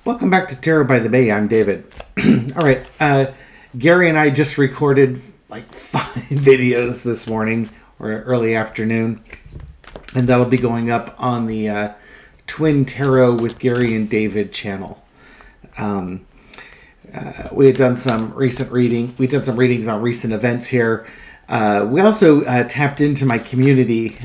Welcome back to Terror by the Bay. I'm David. All right. Gary and I just recorded like 5 videos this morning or early afternoon. And that'll be going up on the Twin Tarot with Gary and David channel. We had done some recent reading. We did some readings on recent events here. We also tapped into my community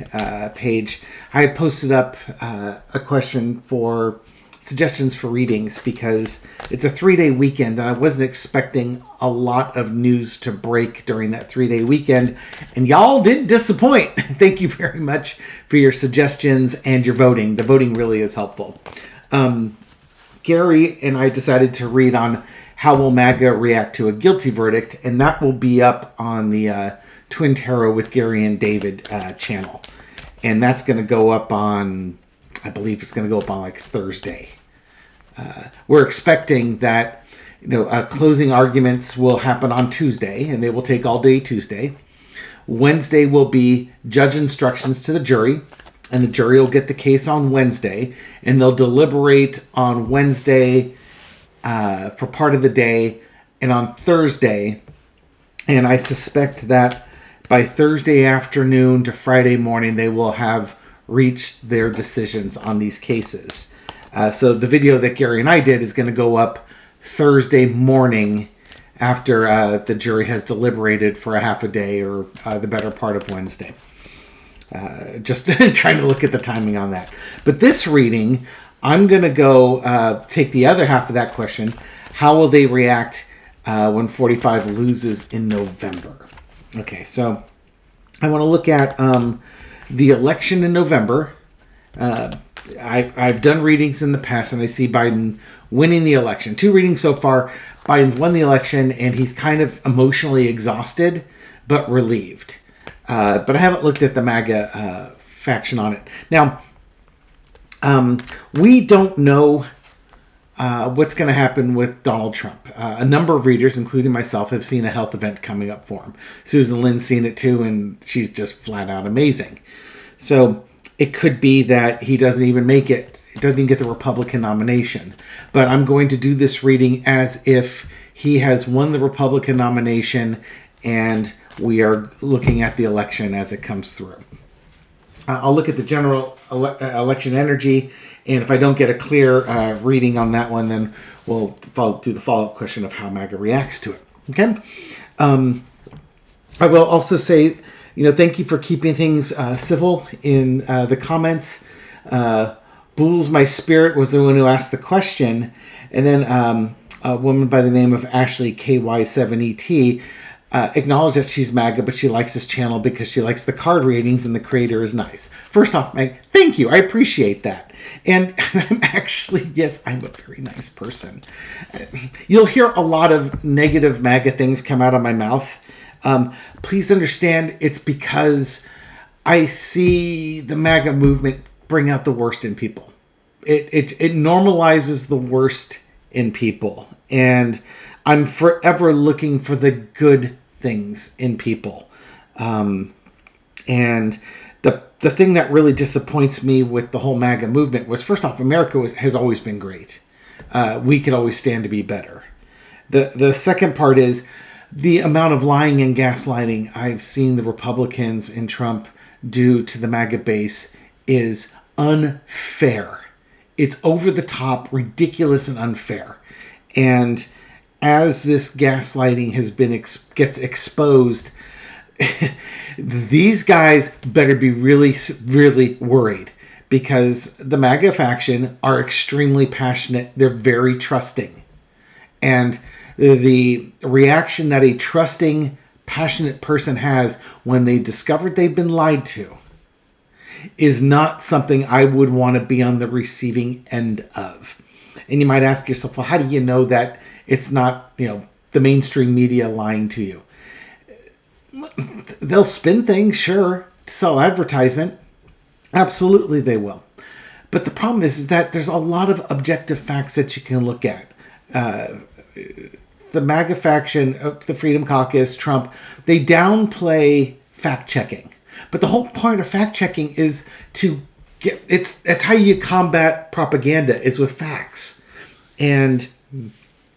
page. I had posted up a question for suggestions for readings because it's a 3-day weekend and I wasn't expecting a lot of news to break during that 3-day weekend, and y'all didn't disappoint. Thank you very much for your suggestions and your voting. The voting really is helpful. Gary and I decided to read on how will MAGA react to a guilty verdict, and that will be up on the Twin Tarot with Gary and David channel, and that's going to go up on, I believe it's going to go up on like Thursday. We're expecting that closing arguments will happen on Tuesday, and they will take all day Tuesday. Wednesday will be judge instructions to the jury, and the jury will get the case on Wednesday, and they'll deliberate on Wednesday for part of the day, and on Thursday. And I suspect that by Thursday afternoon to Friday morning, they will have reached their decisions on these cases. So the video that Gary and I did is going to go up Thursday morning after the jury has deliberated for a half a day or the better part of Wednesday. Just trying to look at the timing on that. But this reading, I'm going to go take the other half of that question. How will they react when 45 loses in November? Okay, so I want to look at the election in November. I've done readings in the past, and I see Biden winning the election. 2 readings so far. Biden's won the election, and he's kind of emotionally exhausted, but relieved. But I haven't looked at the MAGA faction on it. Now, we don't know what's going to happen with Donald Trump. A number of readers, including myself, have seen a health event coming up for him. Susan Lynn's seen it too, and she's just flat out amazing. So it could be that he doesn't even make it. It doesn't even get the Republican nomination. But I'm going to do this reading as if he has won the Republican nomination and we are looking at the election as it comes through. I'll look at the general election energy, and if I don't get a clear reading on that one, then we'll do the follow-up question of how MAGA reacts to it. Okay? I will also say, thank you for keeping things civil in the comments. Bools My Spirit was the one who asked the question, and then a woman by the name of Ashley KY7ET acknowledged that she's MAGA, but she likes this channel because she likes the card readings and the creator is nice. First off, Meg, thank you. I appreciate that. And I'm actually, yes, I'm a very nice person. You'll hear a lot of negative MAGA things come out of my mouth. Please understand it's because I see the MAGA movement bring out the worst in people. It normalizes the worst in people. And I'm forever looking for the good things in people. And the thing that really disappoints me with the whole MAGA movement was, first off, America has always been great. We could always stand to be better. The second part is the amount of lying and gaslighting I've seen the Republicans and Trump do to the MAGA base is unfair. It's over the top, ridiculous, and unfair. And as this gaslighting gets exposed, these guys better be really, really worried, because the MAGA faction are extremely passionate. They're very trusting. And the reaction that a trusting, passionate person has when they discovered they've been lied to is not something I would want to be on the receiving end of. And you might ask yourself, well, how do you know that it's not, the mainstream media lying to you? They'll spin things, sure, to sell advertisement. Absolutely they will. But the problem is that there's a lot of objective facts that you can look at. The MAGA faction, the Freedom Caucus, Trump, they downplay fact-checking. But the whole point of fact-checking is to that's how you combat propaganda, is with facts. And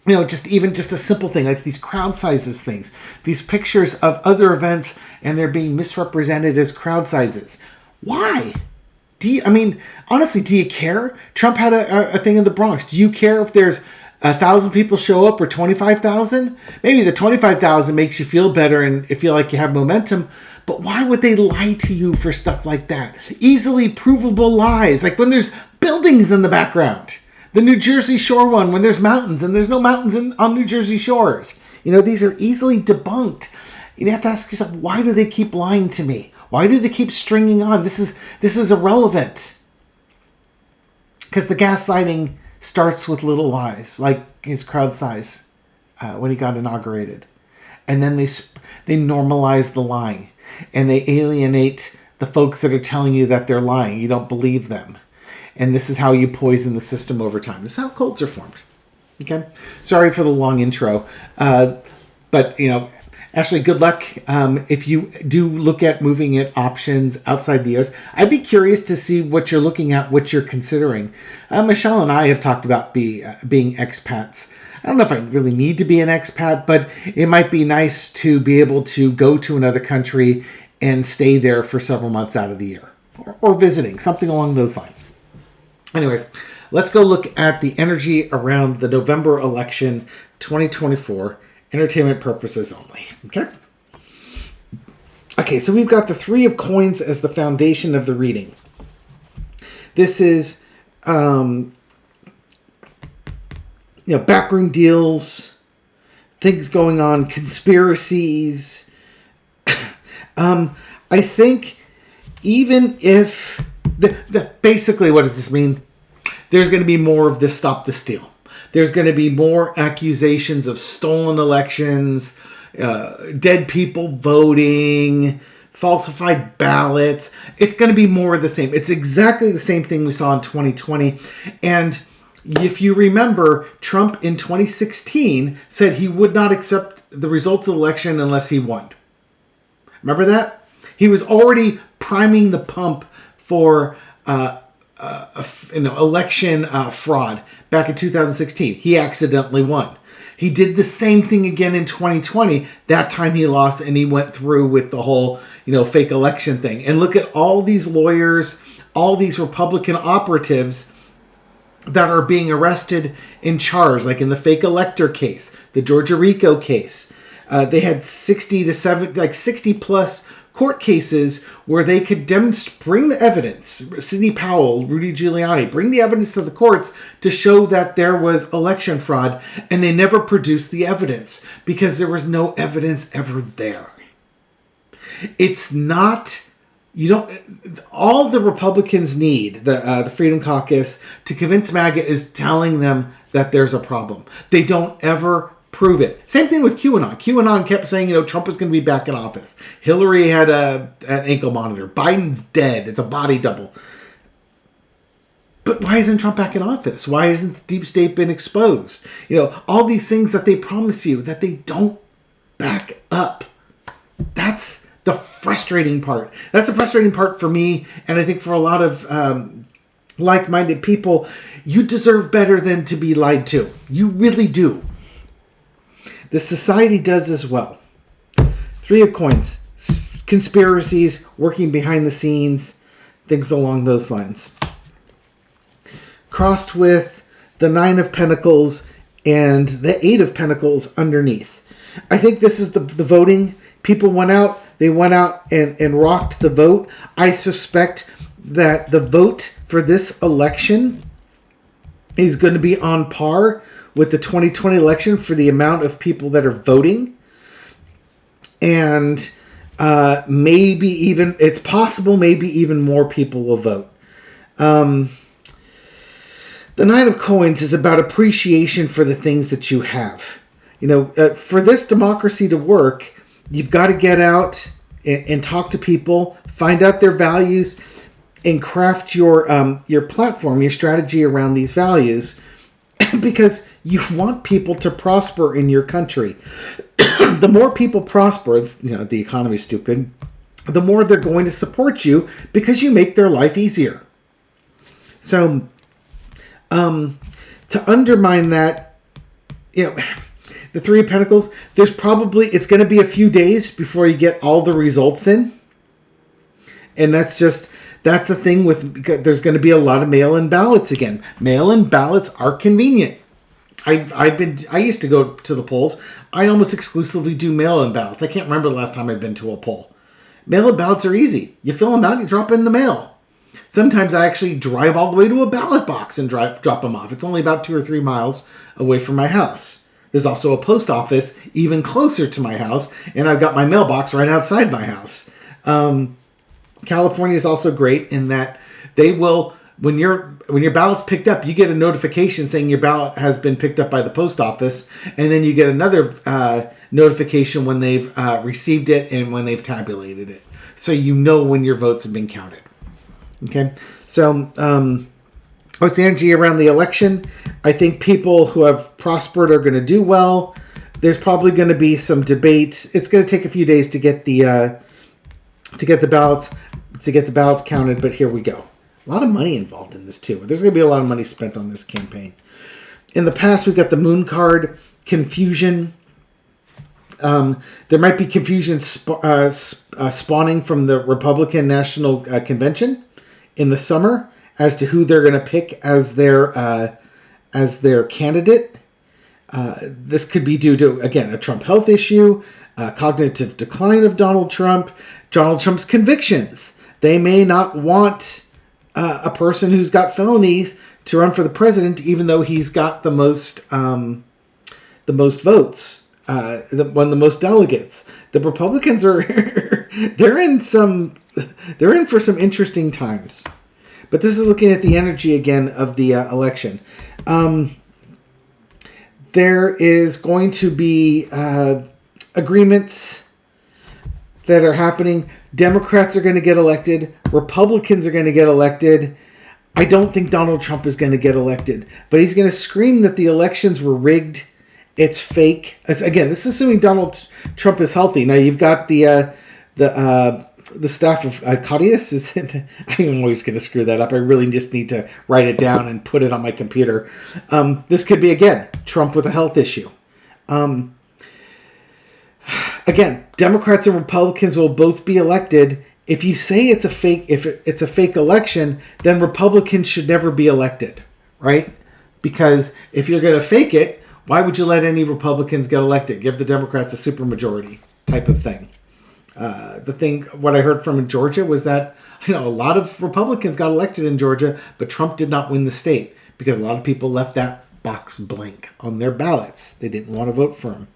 just a simple thing like these crowd sizes things, these pictures of other events, and they're being misrepresented as crowd sizes. Why? Honestly, do you care? Trump had a thing in the Bronx. Do you care if there's 1,000 people show up or 25,000? Maybe the 25,000 makes you feel better and feel like you have momentum. But why would they lie to you for stuff like that? Easily provable lies, like when there's buildings in the background. The New Jersey Shore one, when there's mountains, and there's no mountains on New Jersey shores. These are easily debunked. You have to ask yourself, why do they keep lying to me? Why do they keep stringing on? This is irrelevant. Because the gaslighting starts with little lies, like his crowd size when he got inaugurated. And then they normalize the lying. And they alienate the folks that are telling you that they're lying. You don't believe them. And this is how you poison the system over time. This is how cults are formed. Okay? Sorry for the long intro. But, Ashley, good luck. If you do look at moving at options outside the U.S., I'd be curious to see what you're looking at, what you're considering. Michelle and I have talked about being expats. I don't know if I really need to be an expat, but it might be nice to be able to go to another country and stay there for several months out of the year. Or visiting, something along those lines. Anyways, let's go look at the energy around the November election 2024, entertainment purposes only. Okay, so we've got the Three of Coins as the foundation of the reading. This is, backroom deals, things going on, conspiracies. I think even if... basically, what does this mean? There's going to be more of this stop the steal. There's going to be more accusations of stolen elections, dead people voting, falsified ballots. It's going to be more of the same. It's exactly the same thing we saw in 2020. And if you remember, Trump in 2016 said he would not accept the results of the election unless he won. Remember that? He was already priming the pump for election fraud back in 2016. He accidentally won. He did the same thing again in 2020. That time he lost and he went through with the whole, fake election thing. And look at all these lawyers, all these Republican operatives that are being arrested and charged, like in the fake elector case, the Georgia RICO case. They had 60 plus court cases where they could bring the evidence. Sidney Powell, Rudy Giuliani, bring the evidence to the courts to show that there was election fraud, and they never produced the evidence because there was no evidence ever there. It's not... all the Republicans need, the Freedom Caucus, to convince MAGA is telling them that there's a problem. They don't ever prove it. Same thing with QAnon. QAnon kept saying, Trump was going to be back in office. Hillary had an ankle monitor. Biden's dead. It's a body double. But why isn't Trump back in office? Why hasn't the deep state been exposed? All these things that they promise you that they don't back up. That's the frustrating part. That's the frustrating part for me, and I think for a lot of like-minded people. You deserve better than to be lied to. You really do. The society does as well. Three of Coins. Conspiracies, working behind the scenes, things along those lines. Crossed with the Nine of Pentacles and the Eight of Pentacles underneath. I think this is the voting. People went out. They went out and rocked the vote. I suspect that the vote for this election is going to be on par with the 2020 election for the amount of people that are voting. And maybe even, it's possible maybe even more people will vote. The Nine of Coins is about appreciation for the things that you have. For this democracy to work, you've got to get out and talk to people, find out their values, and craft your platform, your strategy around these values, because you want people to prosper in your country. The more people prosper, the economy's stupid, the more they're going to support you because you make their life easier. So, to undermine that, the Three of Pentacles, it's going to be a few days before you get all the results in. And that's the thing because there's going to be a lot of mail-in ballots again. Mail-in ballots are convenient. I used to go to the polls. I almost exclusively do mail-in ballots. I can't remember the last time I've been to a poll. Mail-in ballots are easy. You fill them out, you drop in the mail. Sometimes I actually drive all the way to a ballot box and drop them off. It's only about 2 or 3 miles away from my house. There's also a post office even closer to my house, and I've got my mailbox right outside my house. California is also great in that they will, when your ballot's picked up, you get a notification saying your ballot has been picked up by the post office, and then you get another notification when they've received it and when they've tabulated it. So you know when your votes have been counted. Okay, so what's the energy around the election? I think people who have prospered are going to do well. There's probably going to be some debate. It's going to take a few days to get the ballots counted, but here we go. A lot of money involved in this too. There's going to be a lot of money spent on this campaign. In the past, we've got the Moon card, confusion. There might be confusion spawning from the Republican National Convention in the summer as to who they're going to pick as their candidate. This could be due to, again, a Trump health issue, cognitive decline of Donald Trump's convictions. They may not want a person who's got felonies to run for the president, even though he's got the most votes. Won the most delegates. The Republicans are they're in for some interesting times. But this is looking at the energy again of the election. There is going to be agreements that are happening. Democrats are going to get elected. Republicans are going to get elected. I don't think Donald Trump is going to get elected, but he's going to scream that the elections were rigged. It's fake. Again, this is assuming Donald Trump is healthy. Now you've got the staff of Claudius. I'm always going to screw that up. I really just need to write it down and put it on my computer. This could be, again, Trump with a health issue. Again, Democrats and Republicans will both be elected. If you say it's a fake, if it's a fake election, then Republicans should never be elected, right? Because if you're going to fake it, why would you let any Republicans get elected? Give the Democrats a supermajority type of thing. What I heard from in Georgia was that a lot of Republicans got elected in Georgia, but Trump did not win the state because a lot of people left that box blank on their ballots. They didn't want to vote for him.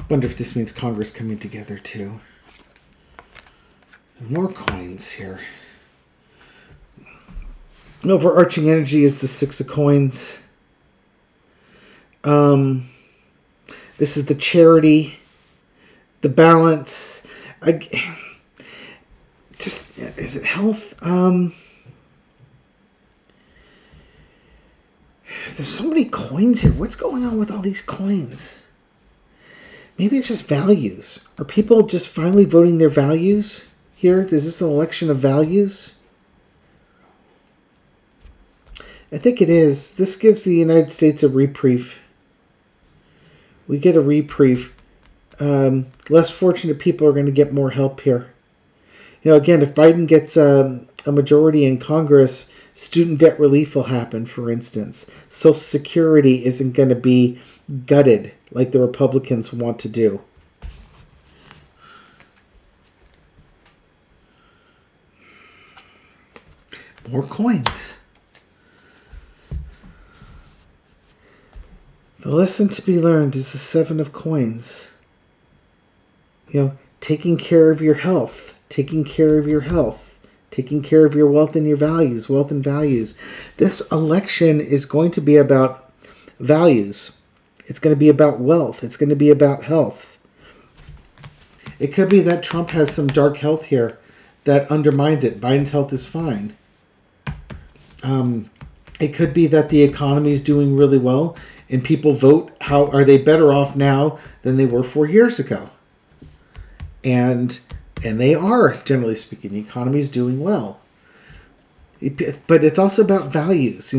Wonder if this means Congress coming together too. More coins here. Overarching energy is the Six of Coins. This is the charity, the balance. Is it health? There's so many coins here. What's going on with all these coins? Maybe it's just values. Are people just finally voting their values here? Is this an election of values? I think it is. This gives the United States a reprieve. We get a reprieve. Less fortunate people are going to get more help here. Again, if Biden gets a majority in Congress, student debt relief will happen, for instance. Social Security isn't going to be gutted like the Republicans want to do. More coins. The lesson to be learned is the Seven of Coins. Taking care of your health, taking care of your health, taking care of your wealth and your values, wealth and values. This election is going to be about values. It's going to be about wealth. It's going to be about health. It could be that Trump has some dark health here that undermines it. Biden's health is fine. It could be that the economy is doing really well and people vote. How are they better off now than they were 4 years ago? And they are, generally speaking, the economy is doing well. But it's also about values.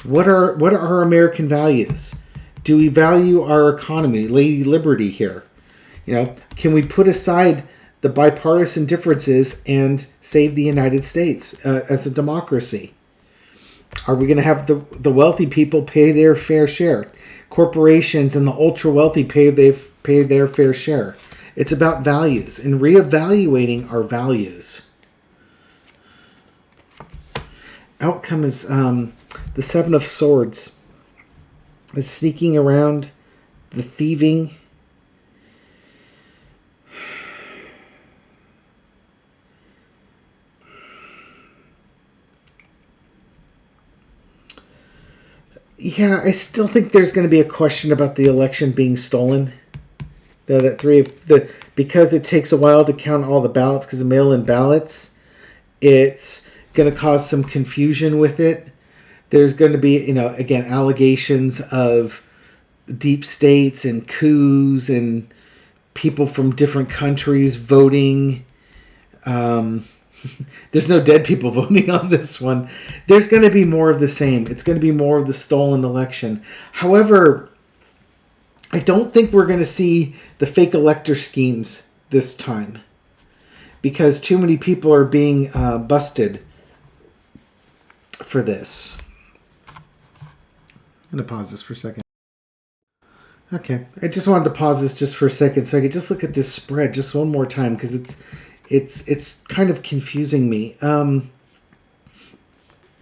What are our American values? Do we value our economy, Lady Liberty here? Can we put aside the bipartisan differences and save the United States as a democracy? Are we going to have the wealthy people pay their fair share? Corporations and the ultra wealthy pay their fair share. It's about values and reevaluating our values. Outcome is the Seven of Swords. The sneaking around, the thieving. Yeah, I still think there's going to be a question about the election being stolen. Because it takes a while to count all the ballots because of mail-in ballots, it's going to cause some confusion with it. There's going to be, again, allegations of deep states and coups and people from different countries voting. There's no dead people voting on this one. There's going to be more of the same. It's going to be more of the stolen election. However, I don't think we're going to see the fake elector schemes this time because too many people are being busted for this. I'm going to pause this for a second. Okay, I just wanted to pause this just for a second so I could just look at this spread just one more time because it's kind of confusing me.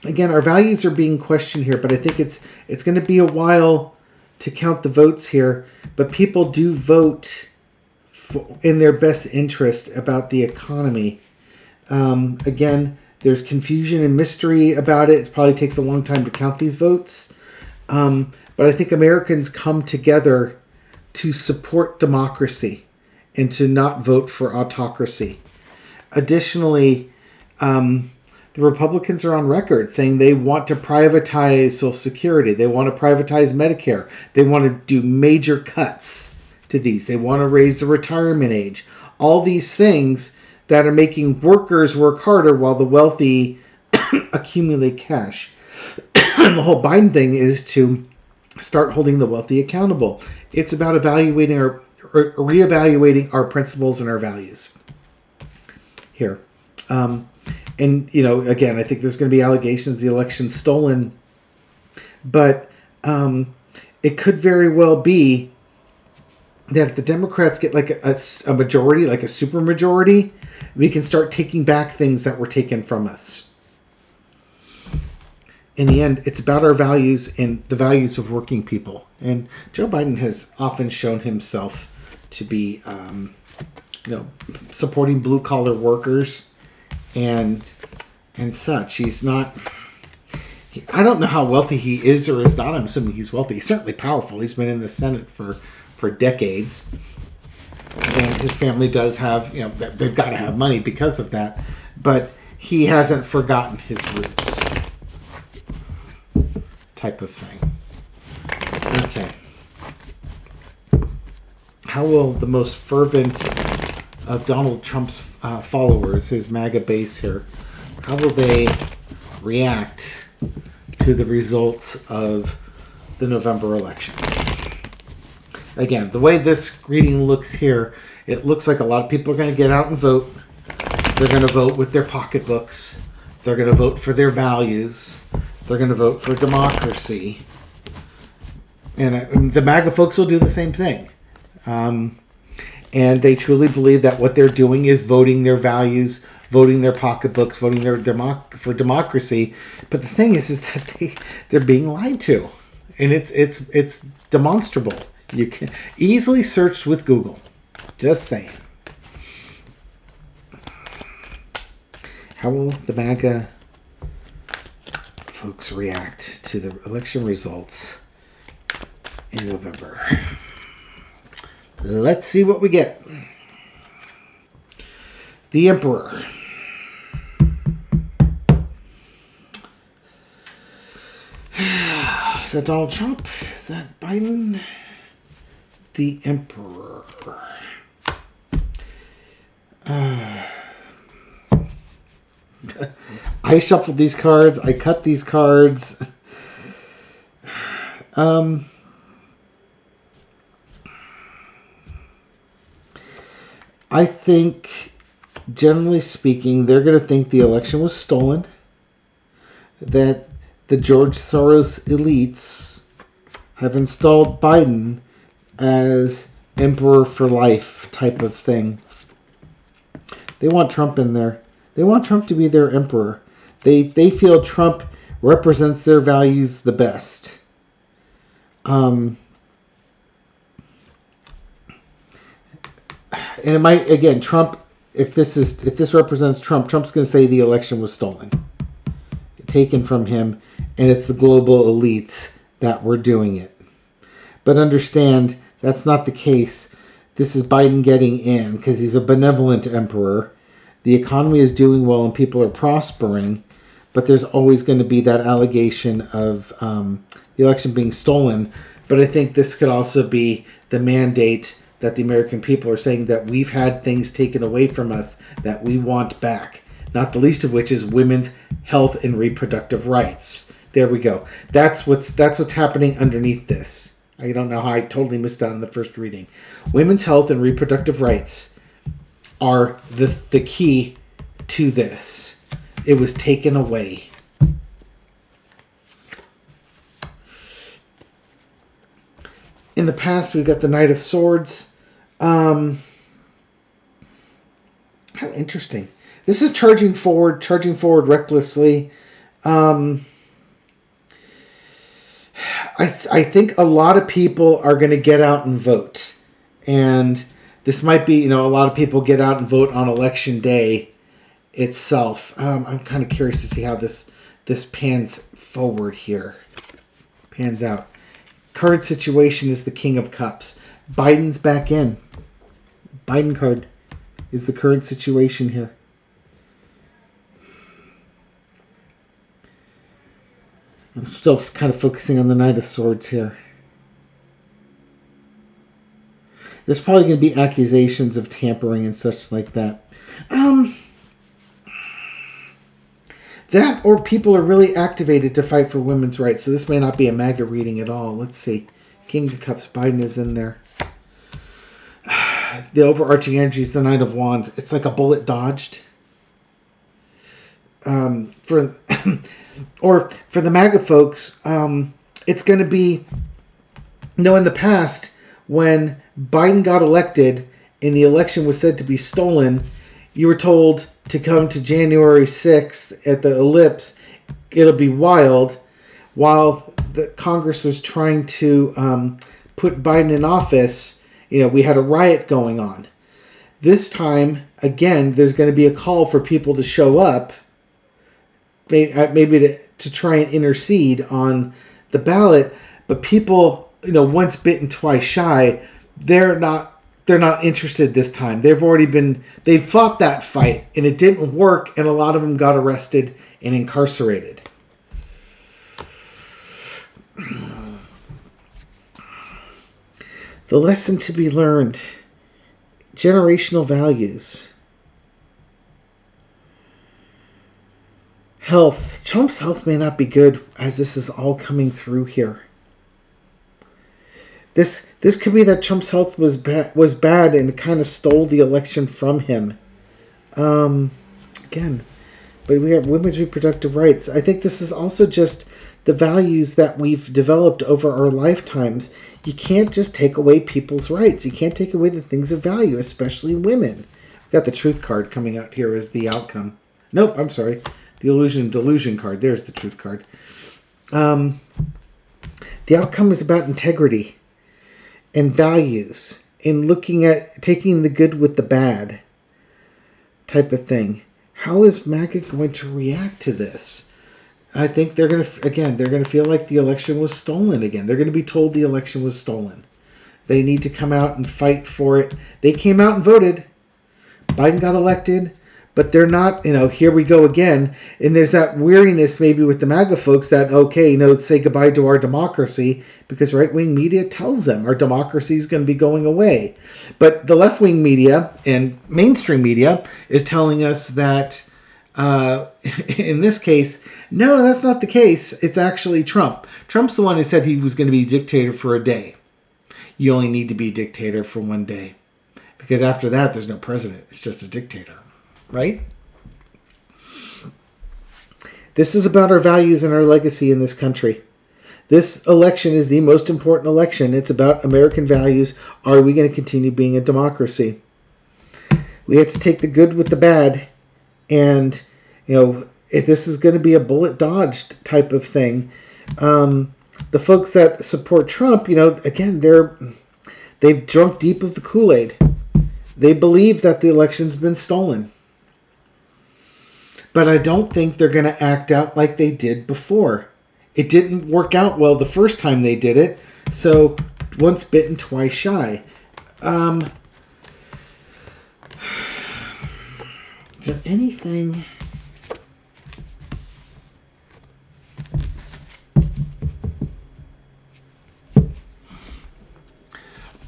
Again, our values are being questioned here, but I think it's going to be a while to count the votes here. But people do vote in their best interest about the economy. Again, there's confusion and mystery about it. It probably takes a long time to count these votes. But I think Americans come together to support democracy and to not vote for autocracy. Additionally, the Republicans are on record saying they want to privatize Social Security. They want to privatize Medicare. They want to do major cuts to these. They want to raise the retirement age. All these things that are making workers work harder while the wealthy accumulate cash. And the whole Biden thing is to start holding the wealthy accountable. It's about reevaluating our principles and our values here. And, again, I think there's going to be allegations the election's stolen. But it could very well be that if the Democrats get like a majority, like a supermajority, we can start taking back things that were taken from us. In the end, it's about our values and the values of working people. And Joe Biden has often shown himself to be, supporting blue-collar workers and such. He's not... I don't know how wealthy he is or is not. I'm assuming he's wealthy. He's certainly powerful. He's been in the Senate for decades. And his family does have, they've got to have money because of that. But he hasn't forgotten his roots. Type of thing. Okay. How will the most fervent of Donald Trump's followers, his MAGA base here, how will they react to the results of the November election? Again, the way this reading looks here, it looks like a lot of people are going to get out and vote. They're going to vote with their pocketbooks. They're going to vote for their values. They're going to vote for democracy. And the MAGA folks will do the same thing. And they truly believe that what they're doing is voting their values, voting their pocketbooks, voting for democracy. But the thing is that they're being lied to. And it's demonstrable. You can easily search with Google. Just saying. How will the MAGA folks react to the election results in November? Let's see what we get. The Emperor. Is that Donald Trump? Is that Biden? The Emperor. I shuffled these cards. I cut these cards. I think, generally speaking, they're going to think the election was stolen. That the George Soros elites have installed Biden as emperor for life type of thing. They want Trump in there. They want Trump to be their emperor. They feel Trump represents their values the best. And it might, again, Trump, if this represents Trump, Trump's going to say the election was stolen, taken from him, and it's the global elites that were doing it. But understand, that's not the case. This is Biden getting in because he's a benevolent emperor. The economy is doing well and people are prospering, but there's always going to be that allegation of the election being stolen. But I think this could also be the mandate that the American people are saying that we've had things taken away from us that we want back. Not the least of which is women's health and reproductive rights. There we go. That's what's happening underneath this. I don't know how I totally missed out on the first reading. Women's health and reproductive rights are the key to this. It was taken away. In the past, we've got the Knight of Swords. How interesting. This is charging forward recklessly. I think a lot of people are going to get out and vote. And this might be, a lot of people get out and vote on election day itself. I'm kind of curious to see how this pans forward here. Pans out. Current situation is the King of Cups. Biden's back in. Biden card is the current situation here. I'm still kind of focusing on the Knight of Swords here. There's probably going to be accusations of tampering and such like that. That or people are really activated to fight for women's rights. So this may not be a MAGA reading at all. Let's see. King of Cups, Biden is in there. The overarching energy is the Knight of Wands. It's like a bullet dodged. For the MAGA folks, it's going to be, in the past, when Biden got elected and the election was said to be stolen, you were told to come to January 6th at the Ellipse. It'll be wild. While the Congress was trying to put Biden in office, we had a riot going on. This time, again, there's going to be a call for people to show up, maybe to try and intercede on the ballot. But people, once bitten, twice shy, they're not interested this time. They've fought that fight and it didn't work, and a lot of them got arrested and incarcerated. The lesson to be learned: generational values. Health. Trump's health may not be good as this is all coming through here. This could be that Trump's health was bad and it kind of stole the election from him. Again, but we have women's reproductive rights. I think this is also just the values that we've developed over our lifetimes. You can't just take away people's rights. You can't take away the things of value, especially women. We've got the Truth card coming out here as the outcome. Nope, I'm sorry. The Delusion card. There's the Truth card. The outcome is about integrity and values, in looking at taking the good with the bad type of thing. How is MAGA going to react to this? I think they're going to feel like the election was stolen again. They're going to be told the election was stolen. They need to come out and fight for it. They came out and voted. Biden got elected. But they're not, here we go again. And there's that weariness maybe with the MAGA folks that, say goodbye to our democracy, because right-wing media tells them our democracy is going to be going away. But the left-wing media and mainstream media is telling us that In this case, no, that's not the case. It's actually Trump. Trump's the one who said he was going to be dictator for a day. You only need to be dictator for one day. Because after that, there's no president. It's just a dictator. Right? This is about our values and our legacy in this country. This election is the most important election. It's about American values. Are we going to continue being a democracy? We have to take the good with the bad. And, if this is going to be a bullet dodged type of thing, the folks that support Trump, again, they've drunk deep of the Kool-Aid. They believe that the election's been stolen. But I don't think they're going to act out like they did before. It didn't work out well the first time they did it. So once bitten, twice shy. Is there anything...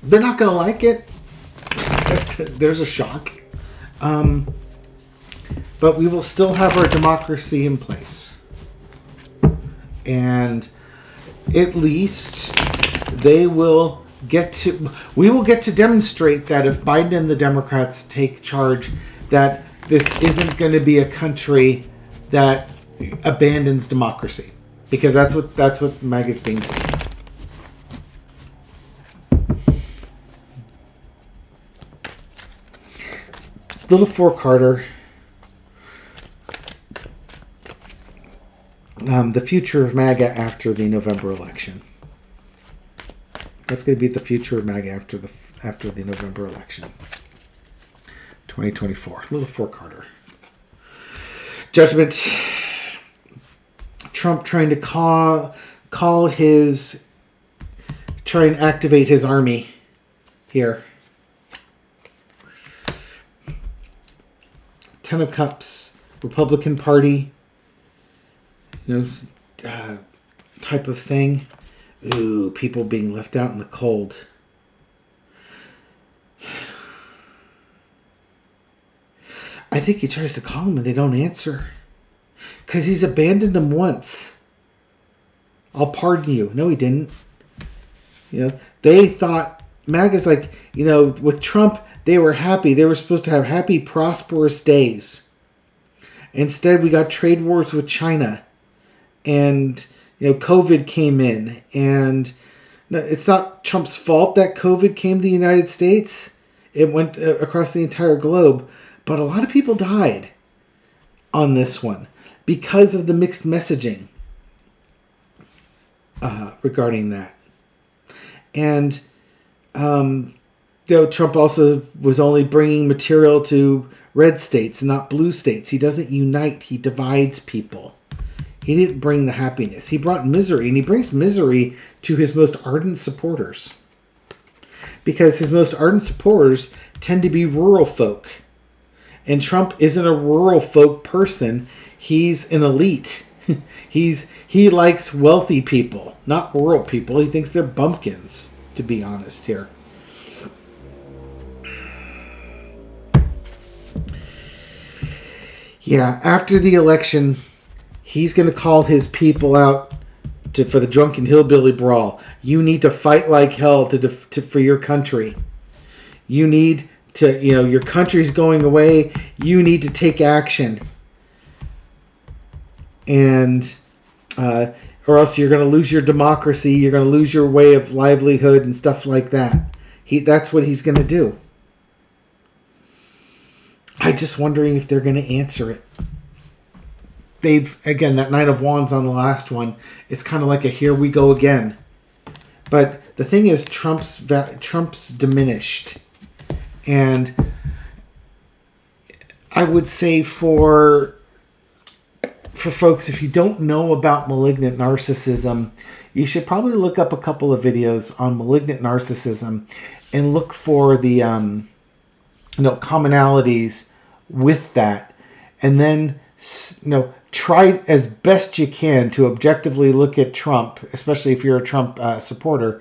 They're not going to like it. There's a shock. But we will still have our democracy in place. And at least we will get to demonstrate that if Biden and the Democrats take charge, that this isn't going to be a country that abandons democracy. Because that's what MAGA is being told. Little four-carder. The future of MAGA after the November election. That's going to be the future of MAGA after the November election. 2024. Little four-carder. Judgment. Trump trying to try and activate his army here. Ten of Cups, Republican Party, type of thing. Ooh, people being left out in the cold. I think he tries to call them and they don't answer. Because he's abandoned them once. I'll pardon you. No, he didn't. They thought, MAGA's like, with Trump, they were happy. They were supposed to have happy, prosperous days. Instead, we got trade wars with China. And, COVID came in. And it's not Trump's fault that COVID came to the United States. It went across the entire globe. But a lot of people died on this one because of the mixed messaging regarding that. And, Trump also was only bringing material to red states, not blue states. He doesn't unite. He divides people. He didn't bring the happiness. He brought misery, and he brings misery to his most ardent supporters. Because his most ardent supporters tend to be rural folk. And Trump isn't a rural folk person. He's an elite. He likes wealthy people, not rural people. He thinks they're bumpkins, to be honest here. Yeah, after the election, he's going to call his people out for the drunken hillbilly brawl. You need to fight like hell for your country. You need to, your country's going away. You need to take action. And, or else you're going to lose your democracy. You're going to lose your way of livelihood and stuff like that. That's what he's going to do. I'm just wondering if they're going to answer it. Again, that Knight of Wands on the last one, it's kind of like a here we go again. But the thing is, Trump's diminished. And I would say for folks, if you don't know about malignant narcissism, you should probably look up a couple of videos on malignant narcissism and look for the commonalities with that, and then try as best you can to objectively look at Trump, especially if you're a Trump supporter.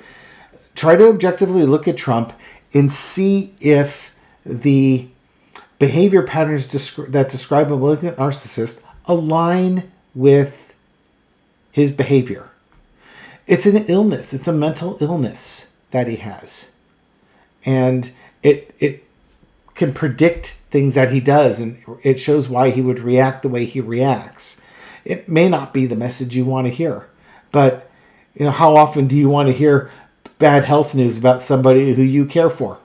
Try to objectively look at Trump and see if the behavior patterns that describe a malignant narcissist align with his behavior. It's an illness. It's a mental illness that he has. And it can predict things that he does, and it shows why he would react the way he reacts. It may not be the message you want to hear, but how often do you want to hear bad health news about somebody who you care for?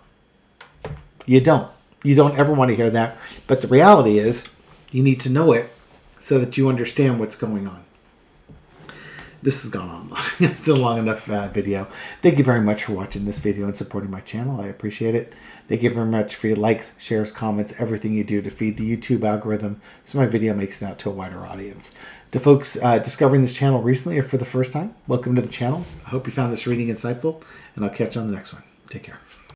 You don't. You don't ever want to hear that. But the reality is, you need to know it so that you understand what's going on. This has gone on long. It's a long enough video. Thank you very much for watching this video and supporting my channel. I appreciate it. Thank you very much for your likes, shares, comments, everything you do to feed the YouTube algorithm so my video makes it out to a wider audience. To folks discovering this channel recently or for the first time, welcome to the channel. I hope you found this reading insightful, and I'll catch you on the next one. Take care.